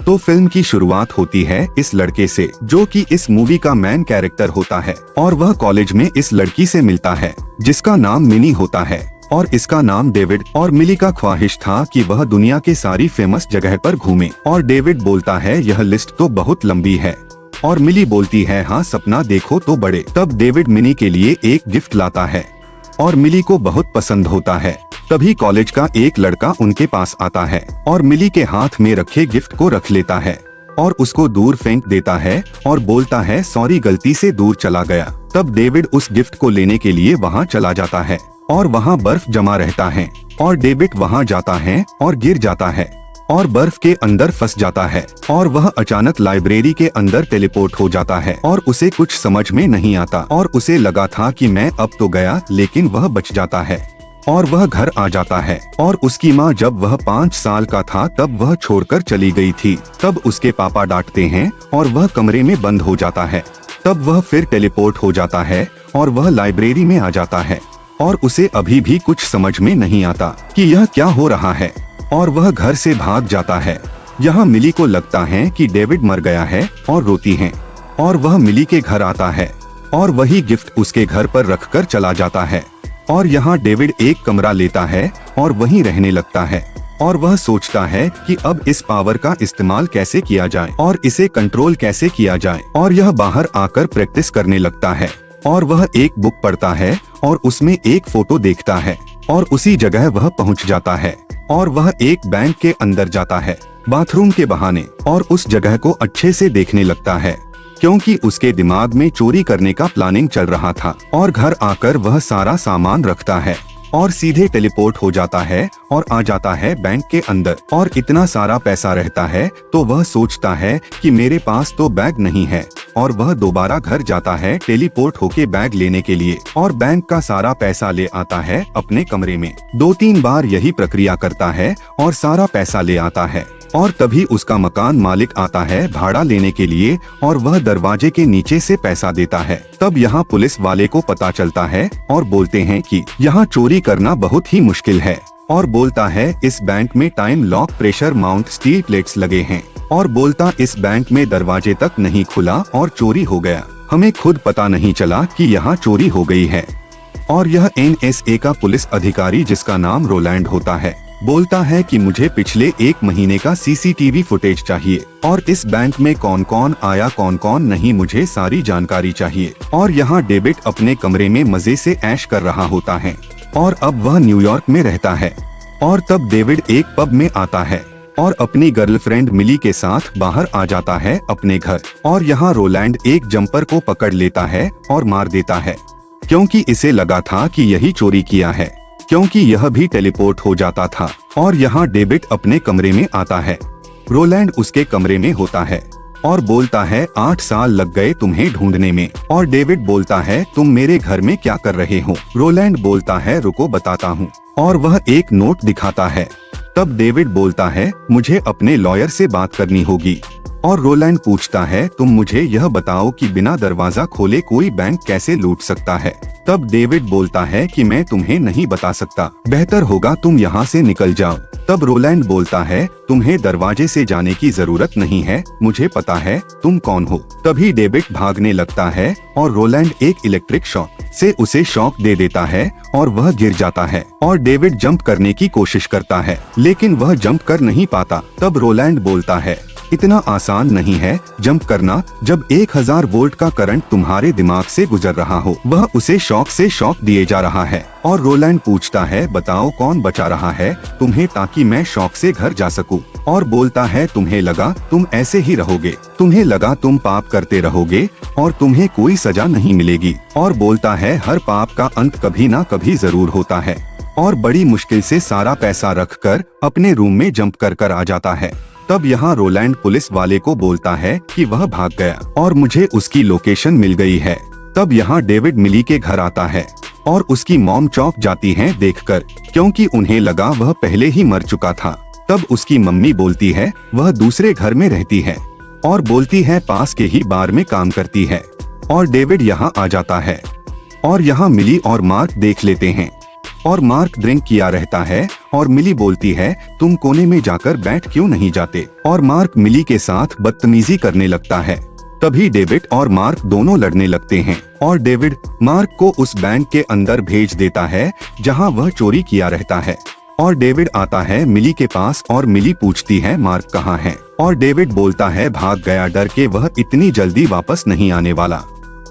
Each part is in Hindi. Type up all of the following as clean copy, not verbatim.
तो फिल्म की शुरुआत होती है इस लड़के से जो कि इस मूवी का मेन कैरेक्टर होता है और वह कॉलेज में इस लड़की से मिलता है जिसका नाम मिनी होता है और इसका नाम डेविड। और मिली का ख्वाहिश था कि वह दुनिया के सारी फेमस जगह पर घूमे और डेविड बोलता है यह लिस्ट तो बहुत लंबी है और मिली बोलती है हाँ सपना देखो तो बड़े। तब डेविड मिनी के लिए एक गिफ्ट लाता है और मिली को बहुत पसंद होता है। तभी कॉलेज का एक लड़का उनके पास आता है और मिली के हाथ में रखे गिफ्ट को रख लेता है और उसको दूर फेंक देता है और बोलता है सॉरी गलती से दूर चला गया। तब डेविड उस गिफ्ट को लेने के लिए वहाँ चला जाता है और वहाँ बर्फ जमा रहता है और डेविड वहाँ जाता है और गिर जाता है और बर्फ के अंदर फंस जाता है और वह अचानक लाइब्रेरी के अंदर टेलीपोर्ट हो जाता है और उसे कुछ समझ में नहीं आता और उसे लगा था कि मैं अब तो गया, लेकिन वह बच जाता है और वह घर आ जाता है। और उसकी माँ जब वह 5 साल का था तब वह छोड़कर चली गई थी। तब उसके पापा डांटते हैं और वह कमरे में बंद हो जाता है। तब वह फिर टेलीपोर्ट हो जाता है और वह लाइब्रेरी में आ जाता है और उसे अभी भी कुछ समझ में नहीं आता कि यह क्या हो रहा है और वह घर से भाग जाता है। यहाँ मिली को लगता है कि डेविड मर गया है और रोती है और वह मिली के घर आता है और वही गिफ्ट उसके घर पर रखकर चला जाता है। और यहाँ डेविड एक कमरा लेता है और वहीं रहने लगता है और वह सोचता है कि अब इस पावर का इस्तेमाल कैसे किया जाए और इसे कंट्रोल कैसे किया जाए। और यह बाहर आकर प्रैक्टिस करने लगता है और वह एक बुक पढ़ता है और उसमें एक फोटो देखता है और उसी जगह वह पहुंच जाता है और वह एक बैंक के अंदर जाता है बाथरूम के बहाने और उस जगह को अच्छे से देखने लगता है क्योंकि उसके दिमाग में चोरी करने का प्लानिंग चल रहा था। और घर आकर वह सारा सामान रखता है और सीधे टेलीपोर्ट हो जाता है और आ जाता है बैंक के अंदर और इतना सारा पैसा रहता है तो वह सोचता है कि मेरे पास तो बैग नहीं है और वह दोबारा घर जाता है टेलीपोर्ट होके बैग लेने के लिए और बैंक का सारा पैसा ले आता है अपने कमरे में। 2-3 बार यही प्रक्रिया करता है और सारा पैसा ले आता है और तभी उसका मकान मालिक आता है भाड़ा लेने के लिए और वह दरवाजे के नीचे से पैसा देता है। तब यहाँ पुलिस वाले को पता चलता है और बोलते हैं कि यहाँ चोरी करना बहुत ही मुश्किल है और बोलता है इस बैंक में time lock pressure mount steel plates लगे हैं और बोलता इस बैंक में दरवाजे तक नहीं खुला और चोरी हो गया, हमें खुद पता नहीं चला कि यहाँ चोरी हो गई है। और यह NSA का पुलिस अधिकारी जिसका नाम रोलैंड होता है बोलता है कि मुझे पिछले 1 महीने का CCTV फुटेज चाहिए और इस बैंक में कौन कौन आया कौन कौन नहीं, मुझे सारी जानकारी चाहिए। और यहाँ डेविड अपने कमरे में मजे से ऐश कर रहा होता है और अब वह न्यूयॉर्क में रहता है। और तब डेविड एक पब में आता है और अपनी गर्लफ्रेंड मिली के साथ बाहर आ जाता है अपने घर और यहाँ रोलैंड एक जंपर को पकड़ लेता है और मार देता है क्योंकि इसे लगा था कि यही चोरी किया है क्योंकि यह भी टेलीपोर्ट हो जाता था। और यहाँ डेविड अपने कमरे में आता है, रोलैंड उसके कमरे में होता है और बोलता है 8 साल लग गए तुम्हें ढूंढने में। और डेविड बोलता है तुम मेरे घर में क्या कर रहे हो। रोलैंड बोलता है रुको बताता हूँ और वह एक नोट दिखाता है। तब डेविड बोलता है मुझे अपने लॉयर से बात करनी होगी और रोलैंड पूछता है तुम मुझे यह बताओ कि बिना दरवाजा खोले कोई बैंक कैसे लूट सकता है। तब डेविड बोलता है कि मैं तुम्हें नहीं बता सकता, बेहतर होगा तुम यहाँ से निकल जाओ। तब रोलैंड बोलता है तुम्हें दरवाजे से जाने की जरूरत नहीं है, मुझे पता है तुम कौन हो। तभी डेविड भागने लगता है और रोलैंड एक इलेक्ट्रिक शॉक से उसे शॉक दे देता है और वह गिर जाता है और डेविड जंप करने की कोशिश करता है लेकिन वह जंप कर नहीं पाता। तब रोलैंड बोलता है इतना आसान नहीं है जंप करना जब 1000 वोल्ट का करंट तुम्हारे दिमाग से गुजर रहा हो। वह उसे शॉक से शॉक दिए जा रहा है और रोलैंड पूछता है बताओ कौन बचा रहा है तुम्हें ताकि मैं शॉक से घर जा सकूं। और बोलता है तुम्हें लगा तुम ऐसे ही रहोगे, तुम्हें लगा तुम पाप करते रहोगे और तुम्हें कोई सजा नहीं मिलेगी। और बोलता है हर पाप का अंत कभी ना कभी जरूर होता है। और बड़ी मुश्किल से सारा पैसा रखकर अपने रूम में जंप कर आ जाता है। तब यहाँ रोलैंड पुलिस वाले को बोलता है कि वह भाग गया और मुझे उसकी लोकेशन मिल गई है। तब यहाँ डेविड मिली के घर आता है और उसकी मॉम चौंक जाती हैं देखकर क्योंकि उन्हें लगा वह पहले ही मर चुका था। तब उसकी मम्मी बोलती है वह दूसरे घर में रहती है और बोलती है पास के ही बार में काम करती है। और डेविड यहाँ आ जाता है और यहाँ मिली और मार्क देख लेते हैं और मार्क ड्रिंक किया रहता है और मिली बोलती है तुम कोने में जाकर बैठ क्यों नहीं जाते, और मार्क मिली के साथ बदतमीजी करने लगता है। तभी डेविड और मार्क दोनों लड़ने लगते हैं और डेविड मार्क को उस बैंक के अंदर भेज देता है जहां वह चोरी किया रहता है। और डेविड आता है मिली के पास और मिली पूछती है मार्क कहाँ है, और डेविड बोलता है भाग गया, डर के वह इतनी जल्दी वापस नहीं आने वाला।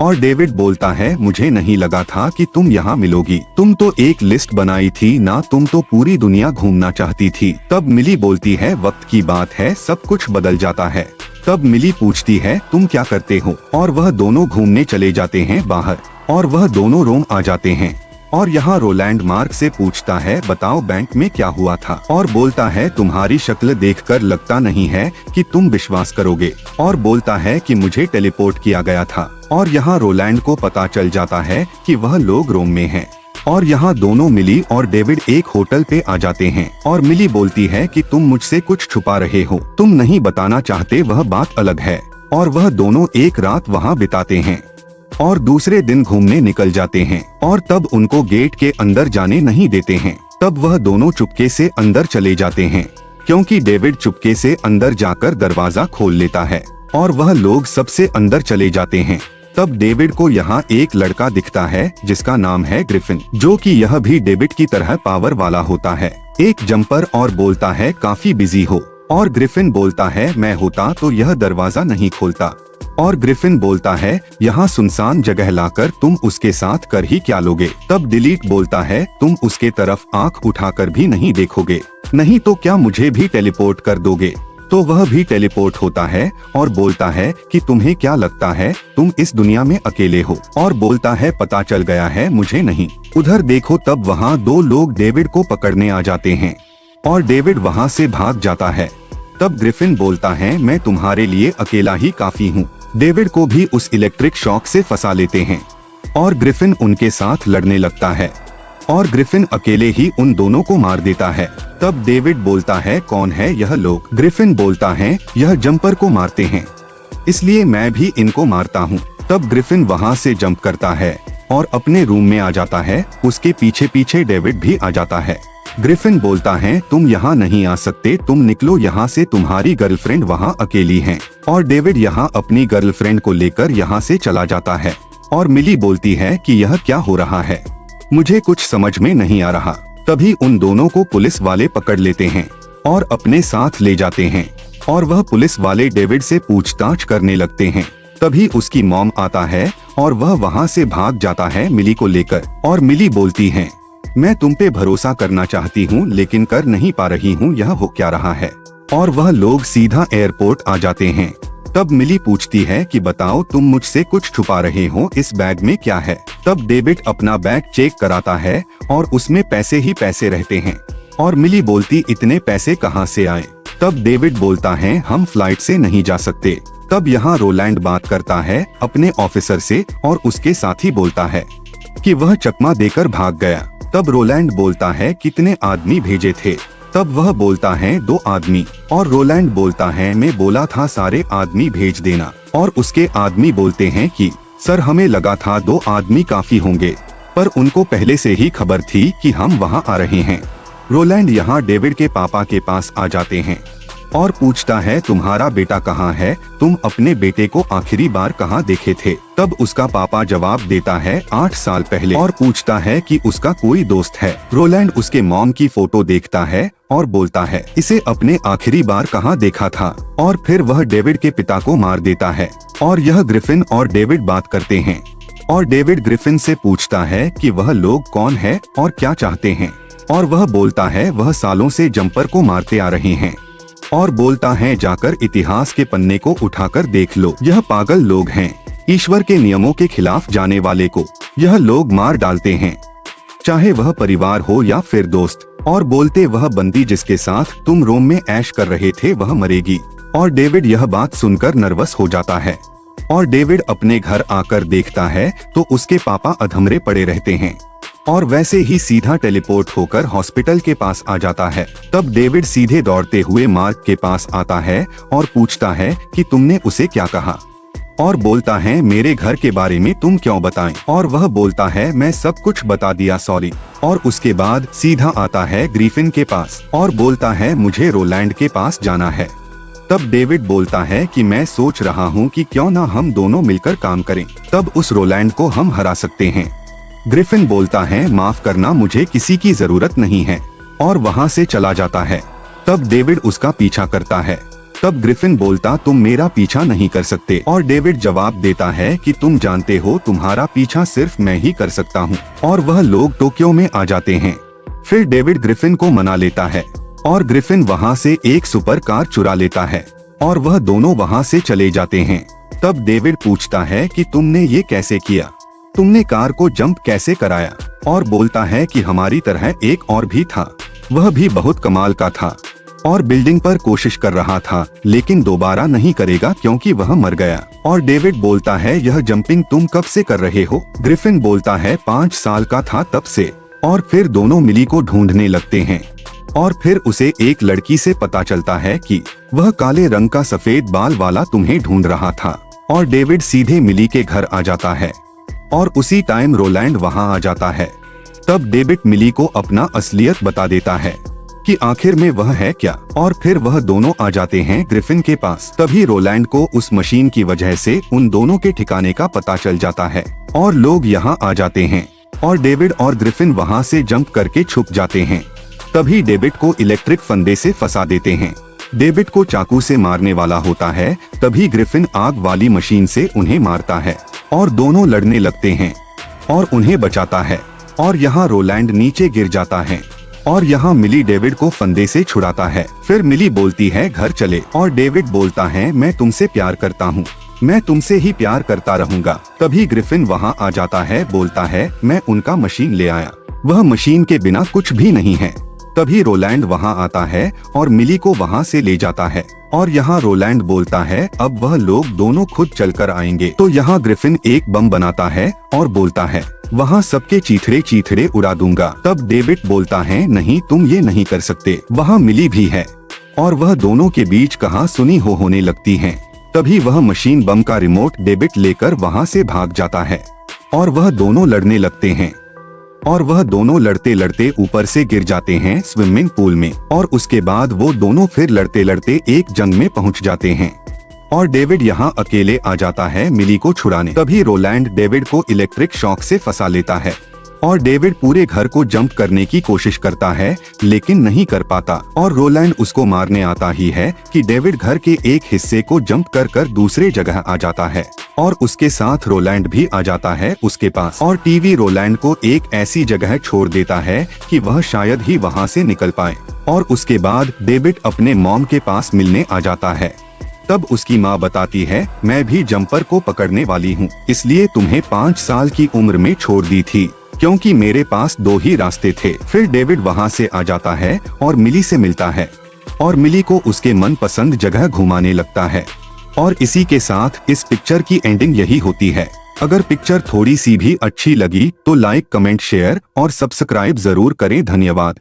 और डेविड बोलता है मुझे नहीं लगा था कि तुम यहाँ मिलोगी, तुम तो एक लिस्ट बनाई थी ना, तुम तो पूरी दुनिया घूमना चाहती थी। तब मिली बोलती है वक्त की बात है, सब कुछ बदल जाता है। तब मिली पूछती है तुम क्या करते हो, और वह दोनों घूमने चले जाते हैं बाहर, और वह दोनों रोम आ जाते हैं। और यहाँ रोलैंड मार्क से पूछता है बताओ बैंक में क्या हुआ था, और बोलता है तुम्हारी शक्ल देखकर लगता नहीं है कि तुम विश्वास करोगे, और बोलता है कि मुझे टेलीपोर्ट किया गया था। और यहाँ रोलैंड को पता चल जाता है कि वह लोग रोम में हैं। और यहाँ दोनों मिली और डेविड एक होटल पे आ जाते हैं, और मिली बोलती है कि तुम मुझसे कुछ छुपा रहे हो, तुम नहीं बताना चाहते, वह बात अलग है। और वह दोनों एक रात वहाँ बिताते हैं और दूसरे दिन घूमने निकल जाते हैं, और तब उनको गेट के अंदर जाने नहीं देते हैं। तब वह दोनों चुपके से अंदर चले जाते हैं, क्योंकि डेविड चुपके से अंदर जाकर दरवाजा खोल लेता है, और वह लोग सबसे अंदर चले जाते हैं। तब डेविड को यहाँ एक लड़का दिखता है जिसका नाम है ग्रिफिन, जो कि यह भी डेविड की तरह पावर वाला होता है, एक जंपर, और बोलता है काफी बिजी हो। और ग्रिफिन बोलता है मैं होता तो यह दरवाजा नहीं खोलता। और ग्रिफिन बोलता है यहाँ सुनसान जगह लाकर तुम उसके साथ कर ही क्या लोगे। तब डिलीट बोलता है तुम उसके तरफ आंख उठाकर भी नहीं देखोगे, नहीं तो क्या मुझे भी टेलीपोर्ट कर दोगे। तो वह भी टेलीपोर्ट होता है और बोलता है कि तुम्हें क्या लगता है तुम इस दुनिया में अकेले हो, और बोलता है पता चल गया है मुझे नहीं। उधर देखो तब वहाँ दो लोग डेविड को पकड़ने आ जाते हैं और डेविड वहाँ से भाग जाता है। तब ग्रिफिन बोलता है मैं तुम्हारे लिए अकेला ही काफी हूँ। डेविड को भी उस इलेक्ट्रिक शॉक से फंसा लेते हैं और ग्रिफिन उनके साथ लड़ने लगता है और ग्रिफिन अकेले ही उन दोनों को मार देता है। तब डेविड बोलता है कौन है यह लोग। ग्रिफिन बोलता है यह जंपर को मारते हैं, इसलिए मैं भी इनको मारता हूँ। तब ग्रिफिन वहाँ से जंप करता है और अपने रूम में आ जाता है, उसके पीछे पीछे डेविड भी आ जाता है। ग्रिफिन बोलता है तुम यहाँ नहीं आ सकते, तुम निकलो यहाँ से, तुम्हारी गर्लफ्रेंड वहाँ अकेली है। और डेविड यहाँ अपनी गर्लफ्रेंड को लेकर यहाँ से चला जाता है और मिली बोलती है कि यह क्या हो रहा है, मुझे कुछ समझ में नहीं आ रहा। तभी उन दोनों को पुलिस वाले पकड़ लेते हैं और अपने साथ ले जाते हैं और वह पुलिस वाले डेविड से पूछताछ करने लगते हैं। तभी उसकी मॉम आता है और वह वहाँ से भाग जाता है मिली को लेकर। और मिली बोलती है मैं तुम पे भरोसा करना चाहती हूँ लेकिन कर नहीं पा रही हूँ, यह हो क्या रहा है। और वह लोग सीधा एयरपोर्ट आ जाते हैं। तब मिली पूछती है कि बताओ तुम मुझसे कुछ छुपा रहे हो, इस बैग में क्या है। तब डेविड अपना बैग चेक कराता है और उसमें पैसे ही पैसे रहते हैं और मिली बोलती इतने पैसे कहाँ से आए। तब डेविड बोलता है हम फ्लाइट से नहीं जा सकते। तब यहाँ रोलैंड बात करता है अपने ऑफिसर से और उसके साथ ही बोलता है कि वह चकमा देकर भाग गया। तब रोलैंड बोलता है कितने आदमी भेजे थे। तब वह बोलता है 2 आदमी। और रोलैंड बोलता है मैं बोला था सारे आदमी भेज देना। और उसके आदमी बोलते हैं कि सर हमें लगा था 2 आदमी काफी होंगे, पर उनको पहले से ही खबर थी कि हम वहाँ आ रहे हैं। रोलैंड यहाँ डेविड के पापा के पास आ जाते हैं और पूछता है तुम्हारा बेटा कहाँ है, तुम अपने बेटे को आखिरी बार कहाँ देखे थे। तब उसका पापा जवाब देता है 8 साल पहले और पूछता है कि उसका कोई दोस्त है। रोलैंड उसके मॉम की फोटो देखता है और बोलता है इसे अपने आखिरी बार कहाँ देखा था, और फिर वह डेविड के पिता को मार देता है। और यह ग्रिफिन और डेविड बात करते हैं और डेविड ग्रिफिन से पूछता है कि वह लोग कौन है और क्या चाहते हैं। और वह बोलता है वह सालों से जंपर को मारते आ रहे हैं और बोलता है जाकर इतिहास के पन्ने को उठाकर देख लो, यह पागल लोग हैं, ईश्वर के नियमों के खिलाफ जाने वाले को यह लोग मार डालते हैं, चाहे वह परिवार हो या फिर दोस्त। और बोलते वह बंदी जिसके साथ तुम रोम में ऐश कर रहे थे वह मरेगी। और डेविड यह बात सुनकर नर्वस हो जाता है और डेविड अपने घर आकर देखता है तो उसके पापा अधमरे पड़े रहते हैं और वैसे ही सीधा टेलीपोर्ट होकर हॉस्पिटल के पास आ जाता है। तब डेविड सीधे दौड़ते हुए मार्क के पास आता है और पूछता है कि तुमने उसे क्या कहा। और बोलता है मेरे घर के बारे में तुम क्यों बताएं। और वह बोलता है मैं सब कुछ बता दिया सॉरी। और उसके बाद सीधा आता है ग्रिफिन के पास और बोलता है मुझे रोलैंड के पास जाना है। तब डेविड बोलता है कि मैं सोच रहा हूँ कि क्यों ना हम दोनों मिलकर काम करें, तब उस रोलैंड को हम हरा सकते हैं। ग्रिफिन बोलता है माफ करना मुझे किसी की जरूरत नहीं है और वहाँ से चला जाता है। तब डेविड उसका पीछा करता है। तब ग्रिफिन बोलता तुम मेरा पीछा नहीं कर सकते और डेविड जवाब देता है कि तुम जानते हो तुम्हारा पीछा सिर्फ मैं ही कर सकता हूँ। और वह लोग टोक्यो में आ जाते हैं। फिर डेविड ग्रिफिन को मना लेता है और ग्रिफिन वहाँ से एक सुपर कार चुरा लेता है और वह दोनों वहाँ से चले जाते हैं। तब डेविड पूछता है कि तुमने ये कैसे किया, तुमने कार को जंप कैसे कराया। और बोलता है कि हमारी तरह एक और भी था, वह भी बहुत कमाल का था और बिल्डिंग पर कोशिश कर रहा था लेकिन दोबारा नहीं करेगा क्योंकि वह मर गया। और डेविड बोलता है यह जंपिंग तुम कब से कर रहे हो। ग्रिफिन बोलता है 5 साल का था तब से। और फिर दोनों मिली को ढूंढने लगते हैं और फिर उसे एक लड़की से पता चलता है कि वह काले रंग का सफेद बाल वाला तुम्हें ढूंढ रहा था। और डेविड सीधे मिली के घर आ जाता है और उसी टाइम रोलैंड वहां आ जाता है। तब डेविड मिली को अपना असलियत बता देता है कि आखिर में वह है क्या। और फिर वह दोनों आ जाते हैं ग्रिफिन के पास। तभी रोलैंड को उस मशीन की वजह से उन दोनों के ठिकाने का पता चल जाता है और लोग यहाँ आ जाते हैं और डेविड और ग्रिफिन वहाँ से जंप करके छुप जाते हैं। तभी डेविड को इलेक्ट्रिक फंदे से फंसा देते हैं। डेविड को चाकू से मारने वाला होता है, तभी ग्रिफिन आग वाली मशीन से उन्हें मारता है और दोनों लड़ने लगते हैं और उन्हें बचाता है। और यहाँ रोलैंड नीचे गिर जाता है और यहाँ मिली डेविड को फंदे से छुड़ाता है। फिर मिली बोलती है घर चले और डेविड बोलता है मैं तुमसे प्यार करता हूँ, मैं तुमसे ही प्यार करता रहूंगा। तभी ग्रिफिन वहाँ आ जाता है, बोलता है मैं उनका मशीन ले आया, वह मशीन के बिना कुछ भी नहीं है। तभी रोलैंड वहाँ आता है और मिली को वहाँ से ले जाता है और यहाँ रोलैंड बोलता है अब वह लोग दोनों खुद चलकर आएंगे। तो यहाँ ग्रिफिन एक बम बनाता है और बोलता है वहाँ सबके चीथड़े चीथड़े उड़ा दूंगा। तब डेविड बोलता है नहीं तुम ये नहीं कर सकते, वहाँ मिली भी है। और वह दोनों के बीच कहा सुनी होने लगती है। तभी वह मशीन बम का रिमोट डेविड लेकर वहाँ से भाग जाता है और वह दोनों लड़ने लगते हैं और वह दोनों लड़ते लड़ते ऊपर से गिर जाते हैं स्विमिंग पूल में। और उसके बाद वो दोनों फिर लड़ते लड़ते एक जंग में पहुंच जाते हैं और डेविड यहाँ अकेले आ जाता है मिली को छुड़ाने। तभी रोलैंड डेविड को इलेक्ट्रिक शॉक से फंसा लेता है और डेविड पूरे घर को जंप करने की कोशिश करता है लेकिन नहीं कर पाता। और रोलैंड उसको मारने आता ही है कि डेविड घर के एक हिस्से को जंप कर दूसरे जगह आ जाता है और उसके साथ रोलैंड भी आ जाता है उसके पास। और टीवी रोलैंड को एक ऐसी जगह छोड़ देता है कि वह शायद ही वहाँ से निकल पाए। और उसके बाद डेविड अपने मॉम के पास मिलने आ जाता है। तब उसकी माँ बताती है मैं भी जंपर को पकड़ने वाली हूँ, इसलिए तुम्हें 5 साल की उम्र में छोड़ दी थी क्योंकि मेरे पास 2 ही रास्ते थे। फिर डेविड वहाँ से आ जाता है और मिली से मिलता है और मिली को उसके मनपसंद जगह घुमाने लगता है। और इसी के साथ इस पिक्चर की एंडिंग यही होती है। अगर पिक्चर थोड़ी सी भी अच्छी लगी तो लाइक कमेंट शेयर और सब्सक्राइब जरूर करें। धन्यवाद।